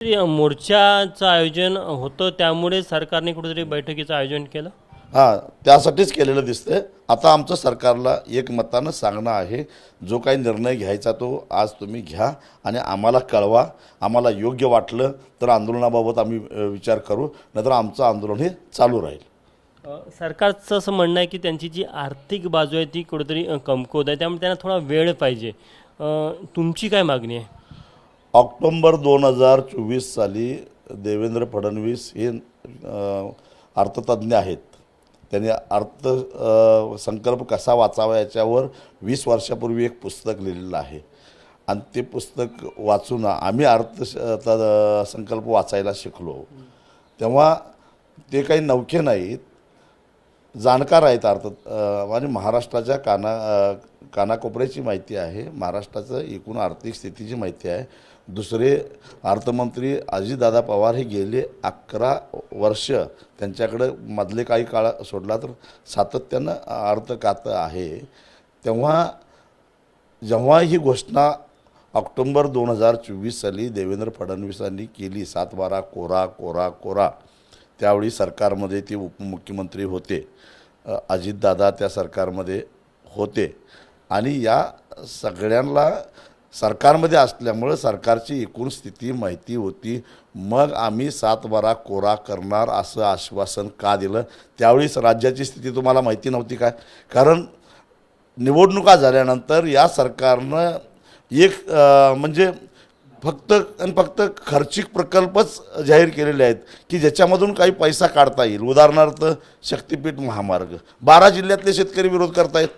मोर्चाचं आयोजन होतं त्यामुळे सरकारने कुठेतरी बैठकीचं आयोजन केलं. हां, त्यासाठीच केलेलं दिसतंय. आता आमचं सरकारला एकमतानं सांगणं आहे, जो काही निर्णय घ्यायचा तो आज तुम्ही घ्या आणि आम्हाला कळवा. आम्हाला योग्य वाटलं तर आंदोलनाबाबत आम्ही विचार करू, नाहीतर आमचं आंदोलन हे चालू राहील. सरकारचं असं म्हणणं आहे की त्यांची जी आर्थिक बाजू आहे ती कुठेतरी कमकुवत आहे, त्यामुळे त्यांना थोडा वेळ पाहिजे. तुमची काय मागणी आहे? ऑक्टोबर 2024 साली देवेंद्र फडणवीस हे अर्थतज्ज्ञ आहेत. त्यांनी संकल्प कसा वाचावा याच्यावर 20 वर्षापूर्वी एक पुस्तक लिहिलेलं आहे आणि ते पुस्तक वाचून आम्ही संकल्प वाचायला शिकलो. तेव्हा ते काही नवखे नाहीत, जाणकार आहेत आणि महाराष्ट्राच्या कानाकोपऱ्याची माहिती आहे, महाराष्ट्राचं एकूण आर्थिक स्थितीची माहिती आहे. दुसरे अर्थमंत्री अजितदादा पवार हे गेले 11 वर्ष त्यांच्याकडं मधले काही काळ सोडला तर सातत्यानं अर्थ खातं आहे. जेव्हा ही घोषणा ऑक्टोबर 2024 साली देवेंद्र फडणवीसांनी केली, 7/12 कोरा कोरा कोरा, त्यावेळी सरकारमध्ये ते उपमुख्यमंत्री होते, अजितदादा त्या सरकारमध्ये होते आणि या सगळ्यांना सरकारमध्ये असल्यामुळं सरकारची एकूण स्थिती माहिती होती. मग आम्ही 7/12 कोरा करणार असं आश्वासन का दिलं? त्यावेळीच राज्याची स्थिती तुम्हाला माहिती नव्हती काय? कारण निवडणुका झाल्यानंतर या सरकारनं एक म्हणजे फक्त खर्चिक प्रकल्पच जाहीर केलेले आहेत की ज्याच्यामधून काही पैसा काढता येईल. उदाहरणार्थ शक्तिपीठ महामार्ग 12 जिल्ह्यातले शेतकरी विरोध करतायत,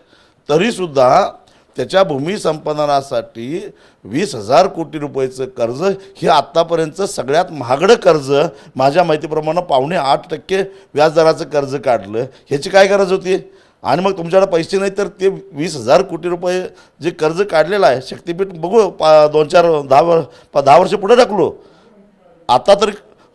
तरीसुद्धा त्याच्या भूमी संपादनासाठी 20,000 कोटी रुपयाचं कर्ज हे आत्तापर्यंतचं सगळ्यात महागडं कर्ज, माझ्या माहितीप्रमाणे 7.5% व्याजदराचं कर्ज काढलं. ह्याची काय गरज होती? आणि मग तुमच्याकडे पैसे नाही तर ते 20,000 कोटी रुपये जे कर्ज काढलेलं आहे शक्तिपीठ बघू 10 वर्ष पुढे टाकलो. आता तर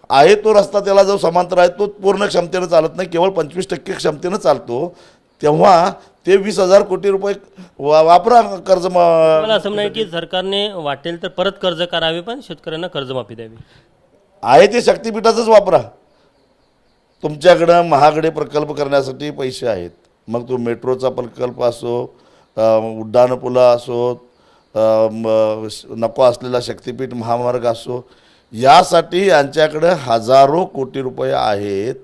आहे तो रस्ता, त्याला जो समांतर आहे तो पूर्ण क्षमतेनं चालत नाही, केवळ 25% क्षमतेनं चालतो. तेव्हा ते 20,000 कोटी रुपये वापरा कर्ज. मला असं म्हणणं की सरकारने वाटेल तर परत कर्ज करावे पण शेतकऱ्यांना कर्जमाफी द्यावी. आहे ते शक्तिपीठाचंच वापरा. तुमच्याकडं महागडे प्रकल्प करण्यासाठी पैसे आहेत, मग तो मेट्रोचा प्रकल्प असो, उड्डाणपुलं असो, नको असलेला शक्तिपीठ महामार्ग असो, यासाठी यांच्याकडे हजारो कोटी रुपये आहेत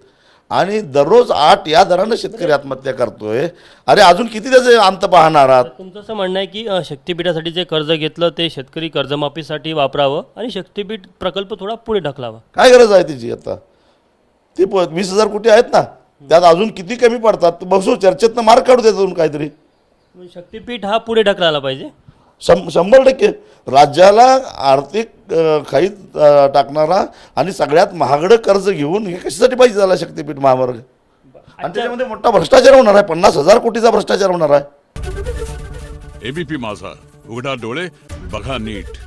आणि दररोज 8 या दरानं शेतकरी आत्महत्या करतोय. अरे अजून किती त्याचे अंत पाहणार आहात? तुमचं असं म्हणणं आहे की शक्तिपीठासाठी जे कर्ज घेतलं ते शेतकरी कर्जमाफीसाठी वापरावं आणि शक्तिपीठ प्रकल्प थोडा पुढे ढकलावा. काय गरज आहे त्याची? आता ते 20,000 कोटी आहेत ना, त्यात अजून किती कमी पडतात बसू, चर्चेतनं मार्क काढू देतात काहीतरी. शक्तिपीठ हा पुढे ढकलायला पाहिजे. 100% राज्याला आर्थिक खाईत टाकणारा आणि सगळ्यात महागडं कर्ज घेऊन हे कशासाठी पाहिजे झाला शक्तिपीठ महामार्ग? आणि त्याच्यामध्ये मोठा भ्रष्टाचार होणार आहे, 50,000 कोटीचा भ्रष्टाचार होणार आहे. एबीपी माझा, उघडा डोळे बघा नीट.